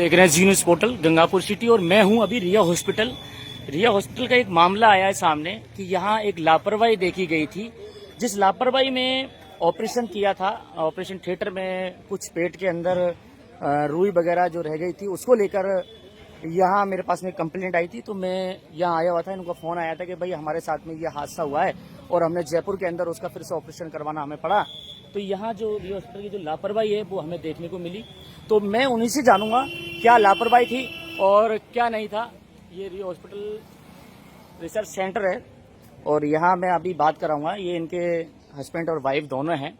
देख रहे हैं जी न्यूज़ पोर्टल गंगापुर सिटी और मैं हूं अभी रिया हॉस्पिटल। रिया हॉस्पिटल का एक मामला आया है सामने कि यहां एक लापरवाही देखी गई थी। जिस लापरवाही में ऑपरेशन किया था, ऑपरेशन थिएटर में कुछ पेट के अंदर रुई वगैरह जो रह गई थी उसको लेकर यहाँ मेरे पास में कंप्लेंट आई थी। तो मैं यहाँ आया हुआ था, इनका फ़ोन आया था कि भाई हमारे साथ में ये हादसा हुआ है और हमने जयपुर के अंदर उसका फिर से ऑपरेशन करवाना हमें पड़ा। तो यहाँ जो रिया हॉस्पिटल की जो लापरवाही है वो हमें देखने को मिली। तो मैं उन्हीं से जानूंगा क्या लापरवाही थी और क्या नहीं था। ये रिया हॉस्पिटल रिसर्च सेंटर है और यहाँ मैं अभी बात कराऊंगा। ये इनके हस्बैंड और वाइफ दोनों हैं।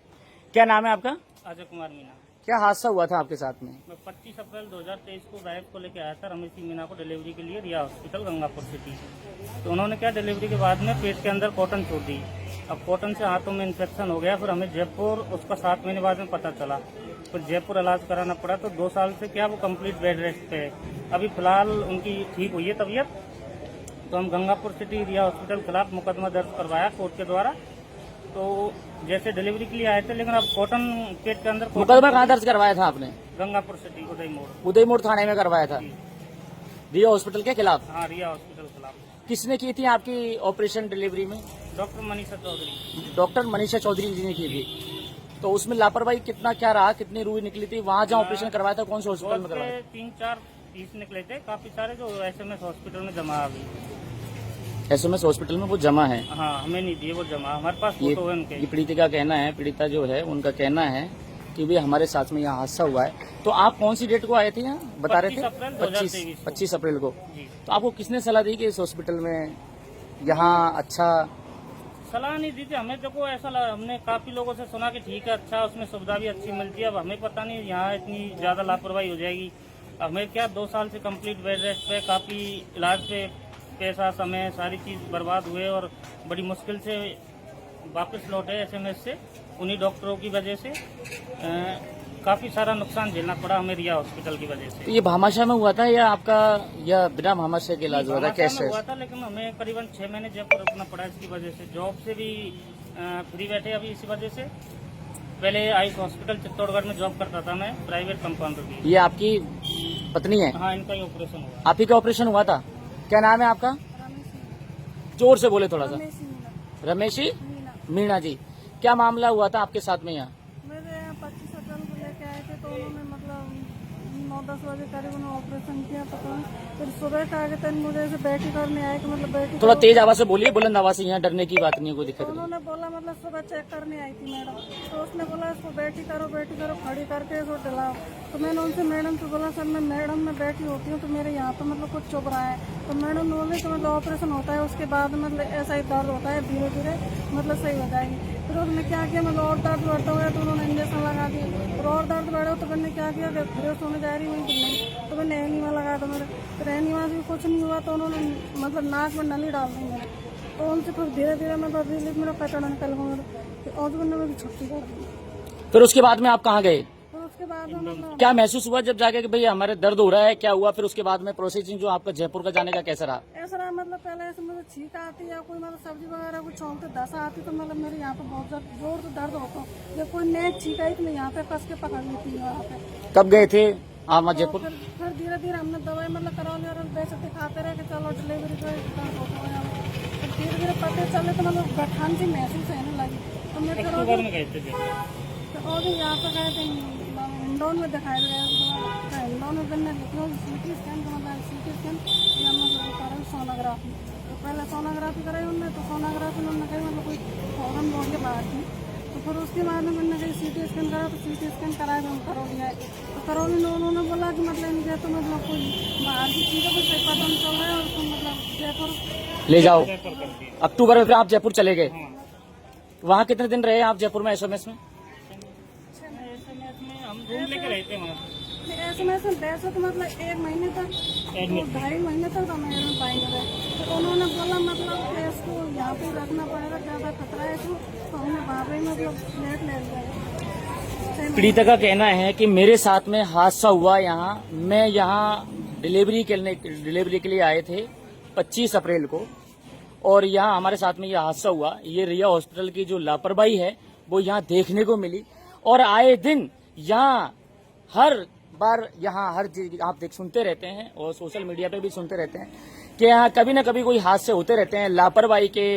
क्या नाम है आपका? अजय कुमार मीना। क्या हादसा हुआ था आपके साथ में? मैं 25 अप्रैल 2023 को वाइफ को लेकर आया था रमेश मीना को डिलीवरी के लिए रिया हॉस्पिटल गंगापुर सिटी। तो उन्होंने क्या डिलीवरी के बाद में पेट के अंदर कॉटन छोड़ दी। अब कॉटन से हाथों में इन्फेक्शन हो गया। फिर हमें जयपुर उसका 7 महीने बाद में पता चला। फिर जयपुर इलाज कराना पड़ा। तो 2 साल से क्या वो कंप्लीट बेड रेस्ट पे है। अभी फिलहाल उनकी ठीक हुई है तबीयत। तो हम गंगापुर सिटी रिया हॉस्पिटल के खिलाफ मुकदमा दर्ज करवाया कोर्ट के द्वारा। तो जैसे डिलीवरी के लिए आए थे, लेकिन अब कॉटन पेट के अंदर मुकदमा कहाँ दर्ज करवाया था आपने? गंगापुर सिटी उदय मोड़ थाने में करवाया था रिया हॉस्पिटल के खिलाफ। हाँ, रिया हॉस्पिटल के खिलाफ। किसने की थी आपकी ऑपरेशन डिलीवरी में? डॉक्टर मनीषा चौधरी। डॉक्टर मनीषा चौधरी जी ने की थी। तो उसमें लापरवाही कितना क्या रहा? कितनी रुई निकली थी वहाँ जहाँ ऑपरेशन करवाया था? कौन से हॉस्पिटल में करवाया? 3-4 पीस निकले थे, काफी सारे, जो SMS हॉस्पिटल में जमा अभी। SMS हॉस्पिटल में वो जमा है? हाँ, हमें नहीं दिए, वो जमा। हमारे पास ये फोटो है उनके। ये पीड़िता का कहना है, पीड़िता जो है उनका कहना है कि भाई हमारे साथ में यहाँ हादसा हुआ है। तो आप कौन सी डेट को आए थे यहाँ बता रहे थे? 25 अप्रैल को। तो आपको किसने सलाह दी कि इस हॉस्पिटल में यहाँ अच्छा? सलाह नहीं दी थी हमें। देखो ऐसा हमने काफी लोगों से सुना कि ठीक है, अच्छा, उसमें सुविधा भी अच्छी मिलती है। अब हमें पता नहीं यहाँ इतनी ज्यादा लापरवाही हो जाएगी। हमें क्या 2 साल से कंप्लीट बेड रेस्ट पे, काफी इलाज पे पैसा, समय, सारी चीज बर्बाद हुए और बड़ी मुश्किल से वापस लौटे SMS से। उन्हीं डॉक्टरों की वजह से काफी सारा नुकसान झेलना पड़ा हमें रिया हॉस्पिटल की वजह से। तो ये भामाशाह में हुआ था या आपका या बिना भामाशाह के इलाज हुआ था? कैसे हुआ था, लेकिन हमें करीबन 6 महीने जयपुर रुकना पड़ा इसकी वजह से। जॉब से भी फ्री बैठे अभी इसी वजह से। पहले आयुष हॉस्पिटल चित्तौड़गढ़ में जॉब करता था मैं, प्राइवेट कंपाउंडर की। ये आपकी पत्नी है? हाँ, इनका ही ऑपरेशन हुआ। आप ही का ऑपरेशन हुआ था? क्या नाम है आपका? जोर से बोले थोड़ा सा। रमेशी मीणा जी, क्या मामला हुआ था आपके साथ में यहाँ? मेरे यहाँ 25 अप्रैल को लेके आए थे। तो उन्होंने मतलब 9-10 बजे करीब उन्होंने ऑपरेशन किया। पता नहीं फिर सुबह का आगे तक मुझे ऐसे बैठी करने आए कि मतलब बैठी। थोड़ा तेज आवाज से बोलिए, बुलंद आवाज से, यहाँ डरने की बात नहीं है, कोई दिक्कत तो नहीं। उन्होंने बोला मतलब सुबह चेक करने आई थी मैडम। तो उसने बोला इसको बैठी करो खड़ी करके इसको डलाओ। तो मैंने उनसे मैडम से बोला सर मैं मैडम में बैठी होती हूँ तो मेरे यहाँ पे मतलब कुछ चुभ रहा है। तो मैडम बोले तो मतलब ऑपरेशन होता है उसके बाद मतलब ऐसा ही दर्द होता है, धीरे धीरे मतलब सही हो जाएगी। फिर उसने क्या किया, मतलब और दर्द बढ़ता हुआ तो उन्होंने इंजेक्शन लगा दिए। फिर और दर्द बढ़ा तो मैंने क्या किया, फिर सोने जा रही हुई कि नहीं, तो मैंने एनीमा लगाया। तो मेरे फिर एनीमा से कुछ नहीं हुआ तो उन्होंने मतलब नाक में नली डाल दी मेरे। तो उनसे फिर धीरे धीरे मतलब रिलीफ मेरा पैटर्न निकल गया और मैंने मेरी छुट्टी कर दी। फिर उसके बाद में आप कहाँ गए? फिर उसके बाद में मतलब क्या महसूस हुआ जब जाके कि भाई हमारे दर्द हो रहा है? क्या हुआ फिर उसके बाद में प्रोसेसिंग जो आपका जयपुर का जाने का कैसा रहा? ऐसा रहा मतलब पहले ऐसे मुझे छींक आती या कोई मतलब सब्जी वगैरह कुछ छोंकते दस आती तो मतलब मेरे यहाँ पे बहुत जोर से दर्द होता। जब कोई नई छींक आई तो मैं यहाँ पे कस के पकड़ लेती हूँ यहाँ पे। कब गए थे आप जयपुर? फिर धीरे धीरे हमने दवाई मतलब करौली और वैसे दिखाते रहे कि चलो डिलीवरी का दर्द होता है। फिर धीरे धीरे पता चले तो मतलब गठान सी महसूस होने लगी। तो मैं अक्टूबर में गए थे और भी यहाँ पे गए थे इंदौर में दिखाया गया। इंदौर में बनने CT स्कैन का मतलब CT स्कैन या मतलब कारण सोनोग्राफी। तो पहले सोनोग्राफी कराई उनने। तो सोनोग्राफी उन्होंने कही मतलब कोई फॉर्म बोल के बाहर थी। तो फिर उसके बाद में मैंने कहीं CT स्कैन करा। तो CT स्कैन कराया हम करौली आए। तो करौली में उन्होंने बोला कि मतलब इनके तो मतलब कोई बाहर की चीज़ों को पता नहीं चल रहा है और तो मतलब जयपुर ले जाओ। अक्टूबर में फिर आप जयपुर चले गए? वहाँ कितने दिन रहे आप जयपुर में SMS में? हम रूम लेके रहते हैं वहाँ। SMS में वैसे तो मतलब 1 महीने तक, 2-2.5 महीने तक तो मैं पाएंगे रहे। तो उन्होंने बोला मतलब कि इसको यहाँ पे रखना पड़ेगा, ज़्यादा खतरा है तो हमने वहाँ पे मतलब फ्लैट ले लिया। पीड़िता का कहना है कि मेरे साथ में हादसा हुआ यहाँ, मैं यहाँ डिलीवरी के लिए आए थे 25 अप्रैल को और यहाँ हमारे साथ में ये हादसा हुआ। ये रिया हॉस्पिटल की जो लापरवाही है वो यहाँ देखने को मिली और आए दिन यहाँ हर बार यहाँ हर चीज आप सुनते रहते हैं और सोशल मीडिया पे भी सुनते रहते हैं कि यहाँ कभी न कभी कोई हादसे होते रहते हैं लापरवाही के।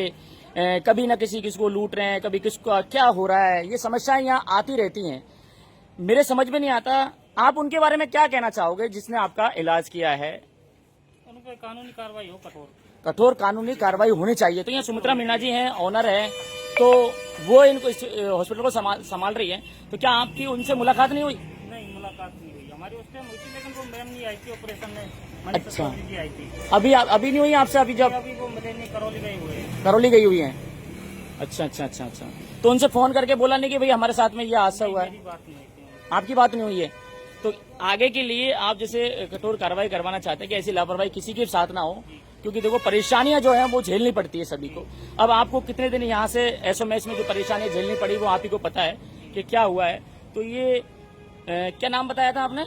कभी न किसी को लूट रहे हैं, कभी किसको क्या हो रहा है, ये समस्याएं यहाँ आती रहती हैं। मेरे समझ में नहीं आता, आप उनके बारे में क्या कहना चाहोगे जिसने आपका इलाज किया है? उन पर कानूनी कार्रवाई हो, कठोर कानूनी कार्रवाई होनी चाहिए। तो यहाँ सुमित्रा मीणा जी हैं, ऑनर है, तो वो इनको इस हॉस्पिटल को संभाल रही है। तो क्या आपकी उनसे मुलाकात नहीं हुई? नहीं, मुलाकात नहीं हुई हमारी उस टाइम हुई थी, लेकिन वो मैम नहीं आई थी ऑपरेशन में। अच्छा, जी आई थी। अभी नहीं हुई आपसे? अभी जब अभी वो मिले नहीं, करौली गई हुई है। करौली गई हुई है। अच्छा अच्छा अच्छा अच्छा। तो उनसे फोन करके बोला नहीं कि भाई हमारे साथ में ये हादसा हुआ है? मेरी बात नहीं हुई थी। आपकी बात नहीं हुई है? तो आगे के लिए आप जैसे कठोर कार्रवाई करवाना चाहते हैं कि ऐसी लापरवाही किसी के साथ ना हो, क्योंकि देखो परेशानियां जो है वो झेलनी पड़ती है सभी को। अब आपको कितने दिन यहाँ से एसओएमएस में जो परेशानियां झेलनी पड़ी वो आप ही को पता है कि क्या हुआ है। तो ये क्या नाम बताया था आपने?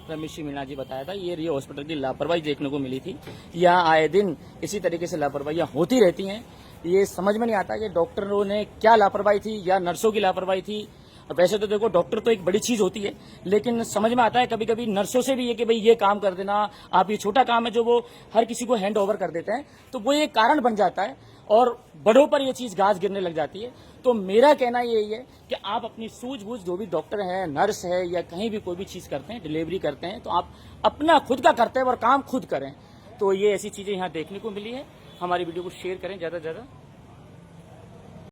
रमेश मीणा जी बताया था। ये रिया हॉस्पिटल की लापरवाही देखने को मिली थी। यहाँ आए दिन इसी तरीके से लापरवाहियां होती रहती हैं। ये समझ में नहीं आता कि डॉक्टरों ने क्या लापरवाही थी या नर्सों की लापरवाही थी। वैसे तो देखो डॉक्टर तो एक बड़ी चीज होती है, लेकिन समझ में आता है कभी कभी नर्सों से भी ये कि भाई ये काम कर देना आप, ये छोटा काम है जो वो हर किसी को हैंड ओवर कर देते हैं, तो वो ये कारण बन जाता है और बड़ों पर ये चीज घास गिरने लग जाती है। तो मेरा कहना यही है कि आप अपनी सूझबूझ, जो भी डॉक्टर है, नर्स है या कहीं भी कोई भी चीज करते हैं, डिलीवरी करते हैं, तो आप अपना खुद का कर्तव्य और काम खुद करें। तो ये ऐसी चीजें यहाँ देखने को मिली है। हमारी वीडियो को शेयर करें ज्यादा से ज्यादा।